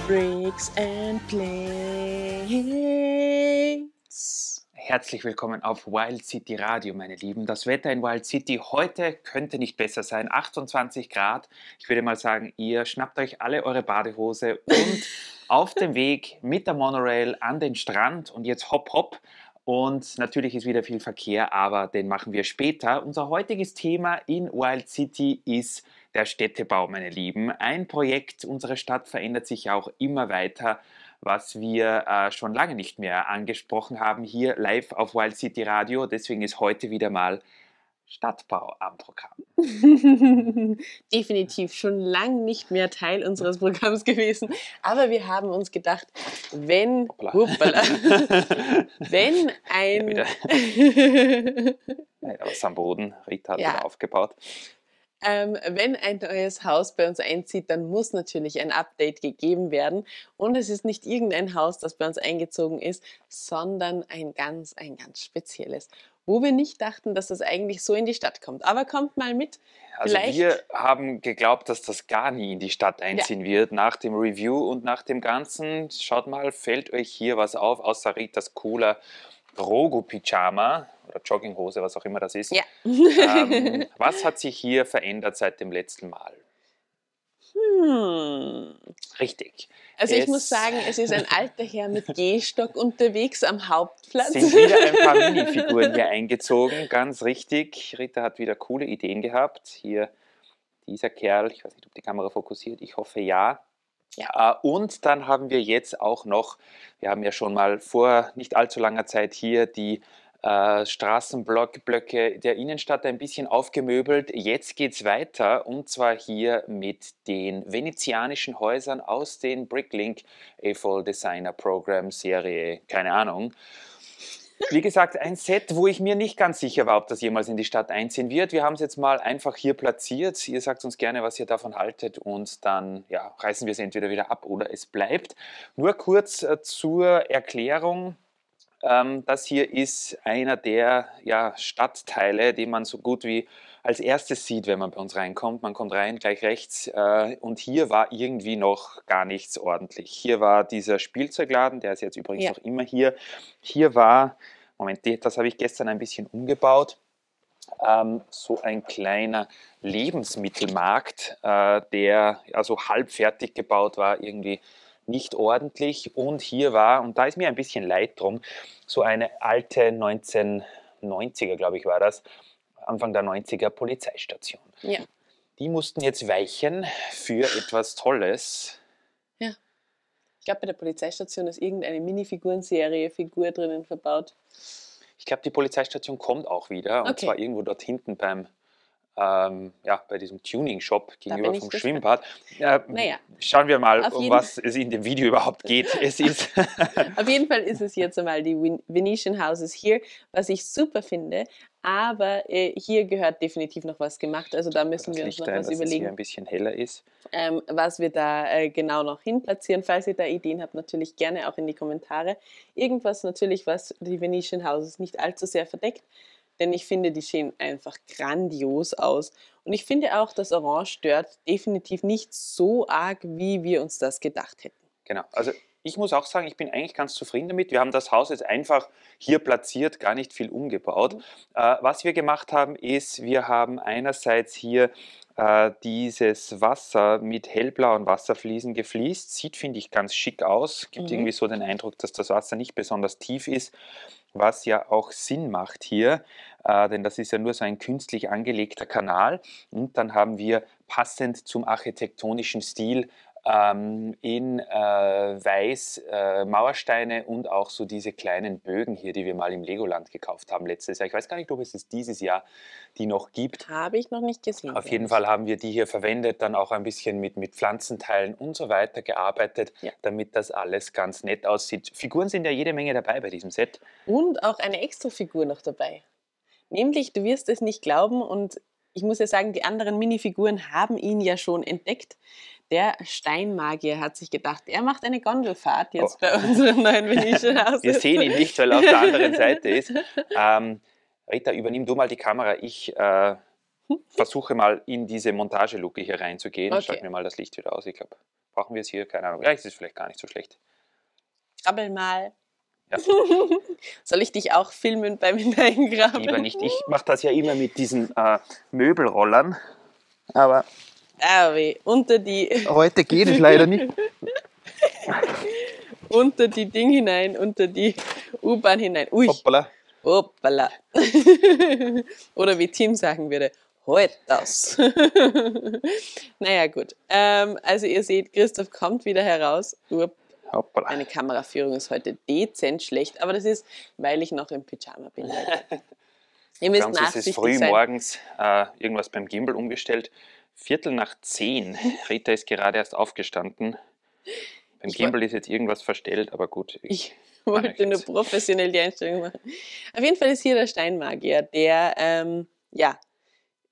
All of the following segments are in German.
Bricks and Plates. Herzlich willkommen auf Wild City Radio, meine Lieben. Das Wetter in Wild City heute könnte nicht besser sein. 28 Grad. Ich würde mal sagen, ihr schnappt euch alle eure Badehose und auf dem Weg mit der Monorail an den Strand und jetzt hopp hopp. Und natürlich ist wieder viel Verkehr, aber den machen wir später. Unser heutiges Thema in Wild City ist der Städtebau, meine Lieben. Ein Projekt, unsere Stadt verändert sich auch immer weiter, was wir schon lange nicht mehr angesprochen haben hier live auf Wild City Radio. Deswegen ist heute wieder mal Stadtbau am Programm. Definitiv schon lang nicht mehr Teil unseres Programms gewesen. Aber wir haben uns gedacht, wenn ein... Was am Boden, Rita hat wieder aufgebaut. Wenn ein neues Haus bei uns einzieht, dann muss natürlich ein Update gegeben werden. Und es ist nicht irgendein Haus, das bei uns eingezogen ist, sondern ein ganz spezielles, wo wir nicht dachten, dass das eigentlich so in die Stadt kommt. Aber kommt mal mit. Also wir haben geglaubt, dass das gar nie in die Stadt einziehen wird nach dem Review und nach dem Ganzen. Schaut mal, fällt euch hier was auf, außer Ritas cooler Rogo-Pyjama oder Jogginghose, was auch immer das ist. Ja. Was hat sich hier verändert seit dem letzten Mal? Richtig. Also ich muss sagen, es ist ein alter Herr mit Gehstock unterwegs am Hauptplatz. Sind wieder ein paar Minifiguren hier eingezogen, ganz richtig. Rita hat wieder coole Ideen gehabt. Hier dieser Kerl, ich weiß nicht, ob die Kamera fokussiert, ich hoffe ja. Und dann haben wir jetzt auch noch, wir haben ja schon mal vor nicht allzu langer Zeit hier die Straßenblöcke der Innenstadt ein bisschen aufgemöbelt. Jetzt geht es weiter und zwar hier mit den venezianischen Häusern aus den Bricklink A-Fall Designer Program Serie, keine Ahnung. Wie gesagt, ein Set, wo ich mir nicht ganz sicher war, ob das jemals in die Stadt einziehen wird. Wir haben es jetzt mal einfach hier platziert. Ihr sagt uns gerne, was ihr davon haltet und dann reißen wir es entweder wieder ab oder es bleibt. Nur kurz zur Erklärung. Das hier ist einer der Stadtteile, den man so gut wie als erstes sieht, wenn man bei uns reinkommt. Man kommt rein, gleich rechts und hier war irgendwie noch gar nichts ordentlich. Hier war dieser Spielzeugladen, der ist jetzt übrigens noch immer hier. Hier war, Moment, das habe ich gestern ein bisschen umgebaut, so ein kleiner Lebensmittelmarkt, der also halb fertig gebaut war, irgendwie nicht ordentlich. Und hier war, und da ist mir ein bisschen leid drum, so eine alte 1990er, glaube ich, war das, Anfang der 90er Polizeistation. Ja. Die mussten jetzt weichen für etwas Tolles. Ja. Ich glaube, bei der Polizeistation ist irgendeine Minifigurenserie, Figur drinnen verbaut. Ich glaube, die Polizeistation kommt auch wieder, und zwar irgendwo dort hinten beim bei diesem Tuning-Shop gegenüber vom Schwimmbad. Schauen wir mal, um was es in dem Video überhaupt geht. Es ist auf jeden Fall ist es jetzt einmal die Venetian Houses hier, was ich super finde, aber hier gehört definitiv noch was gemacht, also da müssen wir uns noch was überlegen, dass es hier ein bisschen heller ist. Was wir da genau noch hin platzieren. Falls ihr da Ideen habt, natürlich gerne auch in die Kommentare. Irgendwas natürlich, was die Venetian Houses nicht allzu sehr verdeckt, denn ich finde, die sehen einfach grandios aus. Und ich finde auch, das Orange stört definitiv nicht so arg, wie wir uns das gedacht hätten. Genau, also ich muss auch sagen, ich bin eigentlich ganz zufrieden damit. Wir haben das Haus jetzt einfach hier platziert, gar nicht viel umgebaut. Was wir gemacht haben, ist, wir haben einerseits hier dieses Wasser mit hellblauen Wasserfliesen gefliest. Sieht, finde ich, ganz schick aus. Gibt irgendwie so den Eindruck, dass das Wasser nicht besonders tief ist, was ja auch Sinn macht hier, denn das ist ja nur so ein künstlich angelegter Kanal. Und dann haben wir passend zum architektonischen Stil in Weiß Mauersteine und auch so diese kleinen Bögen hier, die wir mal im Legoland gekauft haben letztes Jahr. Ich weiß gar nicht, ob es dieses Jahr die noch gibt. Habe ich noch nicht gesehen. Auf jeden Fall haben wir die hier verwendet, dann auch ein bisschen mit Pflanzenteilen und so weiter gearbeitet, damit das alles ganz nett aussieht. Figuren sind ja jede Menge dabei bei diesem Set. Und auch eine extra Figur noch dabei. Nämlich, du wirst es nicht glauben, und ich muss ja sagen, die anderen Minifiguren haben ihn ja schon entdeckt. Der Steinmagier hat sich gedacht, er macht eine Gondelfahrt jetzt bei unserem neuen Venetian Haus. Wir sehen ihn nicht, weil er auf der anderen Seite ist. Rita, übernimm du mal die Kamera. Ich versuche mal in diese Montageluke hier reinzugehen. Schalt mir mal das Licht wieder aus. Ich glaube, Brauchen wir es hier? Keine Ahnung. Ja, es ist vielleicht gar nicht so schlecht. Krabbel mal. Ja. Soll ich dich auch filmen beim Hineingraben? Lieber nicht. Ich mache das ja immer mit diesen Möbelrollern. Aber weh. heute geht es leider nicht. Unter die Ding hinein, unter die U-Bahn hinein. Ui. Hoppala. Hoppala. Oder wie Tim sagen würde, halt das. Naja, gut. Also ihr seht, Christoph kommt wieder heraus. Hoppala. Meine Kameraführung ist heute dezent schlecht, aber das ist, weil ich noch im Pyjama bin. Ihr müsst Bei uns ist es früh morgens irgendwas beim Gimbal umgestellt. 9:45. Rita ist gerade erst aufgestanden. Beim Gimbal ist jetzt irgendwas verstellt, aber gut. Ich wollte nur professionell die Einstellung machen. Auf jeden Fall ist hier der Steinmagier, der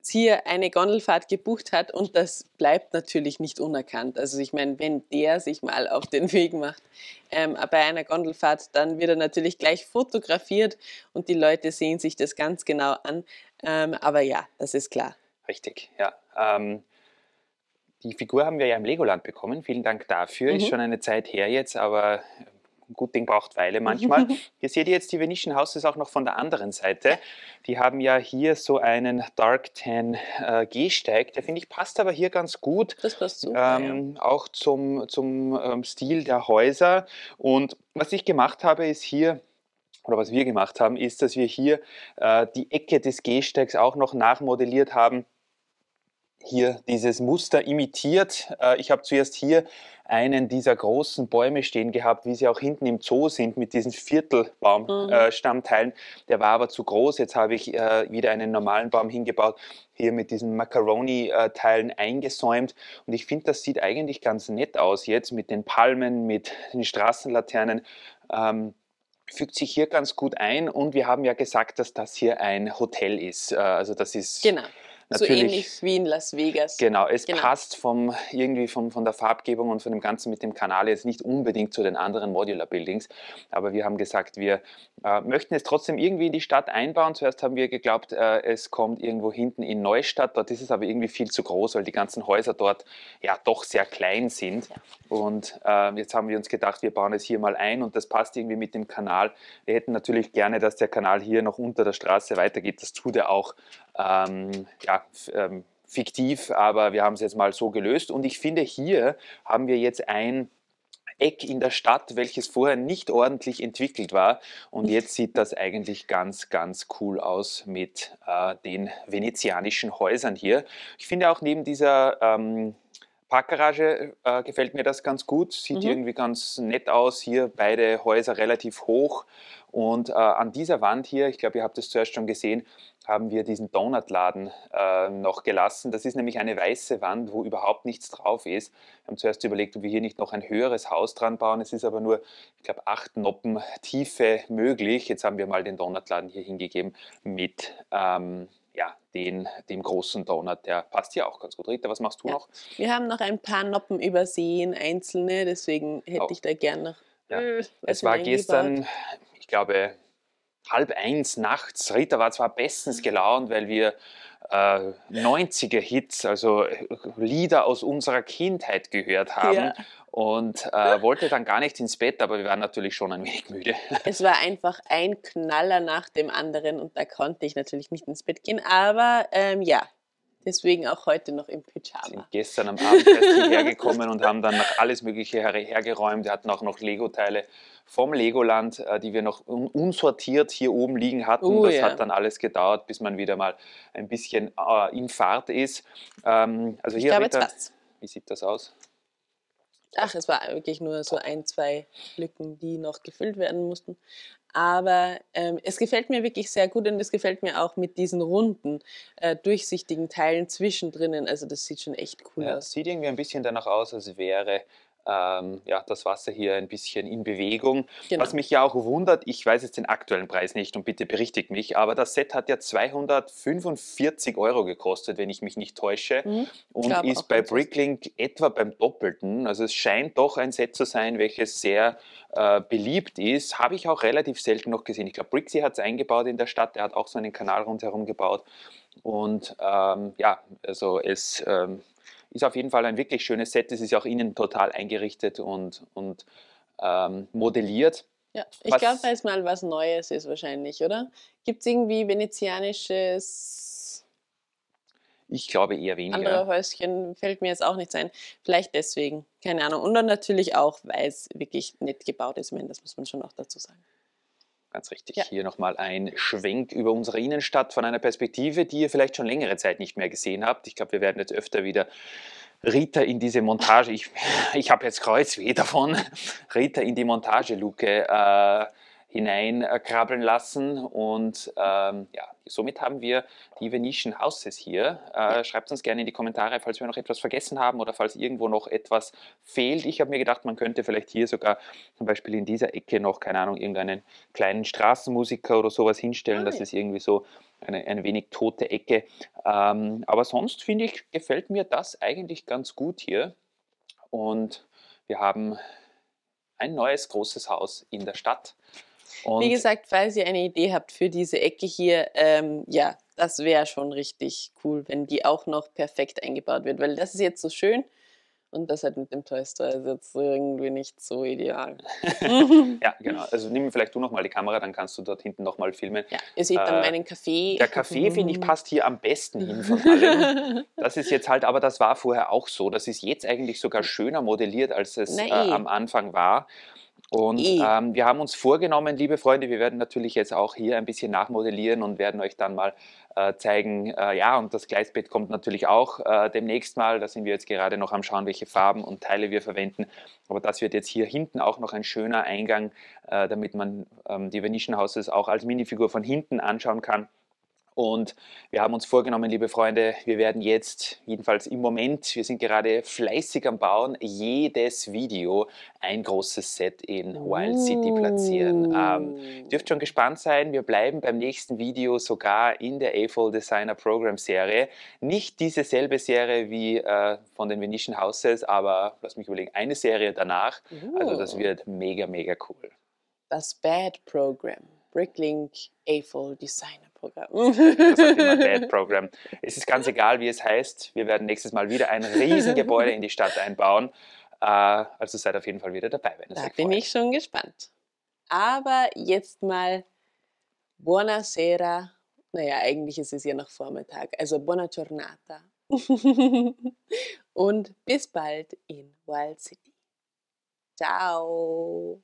hier eine Gondelfahrt gebucht hat und das bleibt natürlich nicht unerkannt. Also ich meine, wenn der sich mal auf den Weg macht bei einer Gondelfahrt, dann wird er natürlich gleich fotografiert und die Leute sehen sich das ganz genau an. Aber ja, das ist klar. Richtig, ja. Die Figur haben wir ja im Legoland bekommen. Vielen Dank dafür. Ist schon eine Zeit her jetzt, aber ein gut Ding braucht Weile manchmal. Hier seht ihr jetzt die Venetian Houses auch noch von der anderen Seite. Die haben ja hier so einen Dark Tan Gehsteig. Der finde ich passt aber hier ganz gut. Das passt super, auch zum Stil der Häuser. Und was ich gemacht habe, ist hier, oder was wir gemacht haben, ist, dass wir hier die Ecke des Gehsteigs auch noch nachmodelliert haben. Hier dieses Muster imitiert. Ich habe zuerst hier einen dieser großen Bäume stehen gehabt, wie sie auch hinten im Zoo sind, mit diesen Viertelbaumstammteilen. Der war aber zu groß. Jetzt habe ich wieder einen normalen Baum hingebaut, hier mit diesen Macaroni-Teilen eingesäumt. Und ich finde, das sieht eigentlich ganz nett aus jetzt mit den Palmen, mit den Straßenlaternen. Fügt sich hier ganz gut ein. Und wir haben ja gesagt, dass das hier ein Hotel ist. Also das ist... Genau. So ähnlich wie in Las Vegas. Genau, es passt irgendwie von der Farbgebung und von dem Ganzen mit dem Kanal jetzt nicht unbedingt zu den anderen Modular Buildings. Aber wir haben gesagt, wir möchten es trotzdem irgendwie in die Stadt einbauen. Zuerst haben wir geglaubt, es kommt irgendwo hinten in Neustadt. Dort ist es aber irgendwie viel zu groß, weil die ganzen Häuser dort ja doch sehr klein sind. Ja. Und jetzt haben wir uns gedacht, wir bauen es hier mal ein und das passt irgendwie mit dem Kanal. Wir hätten natürlich gerne, dass der Kanal hier noch unter der Straße weitergeht. Das tut er auch. Fiktiv, aber wir haben es jetzt mal so gelöst. Und ich finde, hier haben wir jetzt ein Eck in der Stadt, welches vorher nicht ordentlich entwickelt war. Und jetzt sieht das eigentlich ganz, ganz cool aus mit den venezianischen Häusern hier. Ich finde auch neben dieser Parkgarage gefällt mir das ganz gut. Sieht irgendwie ganz nett aus. Hier beide Häuser relativ hoch. Und an dieser Wand hier, ich glaube, ihr habt es zuerst schon gesehen, haben wir diesen Donutladen noch gelassen. Das ist nämlich eine weiße Wand, wo überhaupt nichts drauf ist. Wir haben zuerst überlegt, ob wir hier nicht noch ein höheres Haus dran bauen. Es ist aber nur, ich glaube, 8 Noppen Tiefe möglich. Jetzt haben wir mal den Donutladen hier hingegeben mit dem großen Donut. Der passt hier auch ganz gut. Rita, was machst du noch? Wir haben noch ein paar Noppen übersehen, einzelne. Deswegen hätte ich da gern noch es war gestern, ich glaube, 12:30 nachts. Rita war zwar bestens gelaunt, weil wir 90er-Hits, also Lieder aus unserer Kindheit gehört haben und wollte dann gar nicht ins Bett, aber wir waren natürlich schon ein wenig müde. Es war einfach ein Knaller nach dem anderen und da konnte ich natürlich nicht ins Bett gehen, aber deswegen auch heute noch im Pyjama. Sind gestern am Abend erst hierher gekommen und haben dann noch alles Mögliche hergeräumt. Wir hatten auch noch Lego-Teile vom Legoland, die wir noch unsortiert hier oben liegen hatten. Das hat dann alles gedauert, bis man wieder mal ein bisschen in Fahrt ist. Also hier, Rita, wie sieht das aus? Ach, es war wirklich nur so 1, 2 Lücken, die noch gefüllt werden mussten. Aber es gefällt mir wirklich sehr gut und es gefällt mir auch mit diesen runden, durchsichtigen Teilen zwischendrin. Also das sieht schon echt cool aus. Sieht irgendwie ein bisschen danach aus, als wäre das Wasser hier ein bisschen in Bewegung. Genau. Was mich ja auch wundert, ich weiß jetzt den aktuellen Preis nicht und bitte berichtigt mich, aber das Set hat ja 245 € gekostet, wenn ich mich nicht täusche, und ist bei Bricklink etwa beim Doppelten. Also es scheint doch ein Set zu sein, welches sehr beliebt ist. Habe ich auch relativ selten noch gesehen. Ich glaube, Brixie hat es eingebaut in der Stadt, der hat auch so einen Kanal rundherum gebaut und also es ist auf jeden Fall ein wirklich schönes Set. Es ist ja auch innen total eingerichtet und modelliert. Ja, ich glaube, weil es mal was Neues ist wahrscheinlich, oder? Gibt es irgendwie venezianisches Ich glaube eher weniger. andere Häuschen? Fällt mir jetzt auch nichts ein. Vielleicht deswegen, keine Ahnung. Und dann natürlich auch, weil es wirklich nett gebaut ist. Ich meine, das muss man schon auch dazu sagen. Ganz richtig. Ja. Hier nochmal ein Schwenk über unsere Innenstadt von einer Perspektive, die ihr vielleicht schon längere Zeit nicht mehr gesehen habt. Ich glaube, wir werden jetzt öfter wieder Rita in diese Montage, ich habe jetzt Kreuzweh davon, Rita in die Montageluke hineinkrabbeln lassen. Und ja, somit haben wir die Venetian Houses hier. Schreibt uns gerne in die Kommentare, falls wir noch etwas vergessen haben oder falls irgendwo noch etwas fehlt. Ich habe mir gedacht, man könnte vielleicht hier sogar zum Beispiel in dieser Ecke noch, keine Ahnung, irgendeinen kleinen Straßenmusiker oder sowas hinstellen. Das ist irgendwie so eine wenig tote Ecke. Aber sonst finde ich, gefällt mir das eigentlich ganz gut hier. Und wir haben ein neues großes Haus in der Stadt. Und wie gesagt, falls ihr eine Idee habt für diese Ecke hier, ja, das wäre schon richtig cool, wenn die auch noch perfekt eingebaut wird, weil das ist jetzt so schön und das halt mit dem Toy Store ist jetzt irgendwie nicht so ideal. Ja, genau. Also nimm vielleicht du nochmal die Kamera, dann kannst du dort hinten nochmal filmen. Ja, ihr seht dann meinen Kaffee. Der Kaffee, finde ich, passt hier am besten hin von allem. Das ist jetzt halt, aber das war vorher auch so. Das ist jetzt eigentlich sogar schöner modelliert, als es am Anfang war. Und wir haben uns vorgenommen, liebe Freunde, wir werden natürlich jetzt auch hier ein bisschen nachmodellieren und werden euch dann mal zeigen, ja, und das Gleisbett kommt natürlich auch demnächst mal. Da sind wir jetzt gerade noch am Schauen, welche Farben und Teile wir verwenden. Aber das wird jetzt hier hinten auch noch ein schöner Eingang, damit man die Venetian Houses auch als Minifigur von hinten anschauen kann. Und wir haben uns vorgenommen, liebe Freunde, wir werden jetzt, jedenfalls im Moment, wir sind gerade fleißig am Bauen, jedes Video ein großes Set in Wild City platzieren. Dürft schon gespannt sein, wir bleiben beim nächsten Video sogar in der A4 Designer Program Serie. Nicht diese selbe Serie wie von den Venetian Houses, aber lass mich überlegen, eine Serie danach. Also das wird mega, mega cool. Das Bad Program, Bricklink A4 Designer Programm. Das ist immer Bad Program. Es ist ganz egal, wie es heißt. Wir werden nächstes Mal wieder ein Riesengebäude in die Stadt einbauen. Also seid auf jeden Fall wieder dabei, wenn es euch Da bin ich schon gespannt. Aber jetzt mal Buonasera. Naja, eigentlich ist es ja noch Vormittag. Also Buona Giornata. Und bis bald in Wild City. Ciao.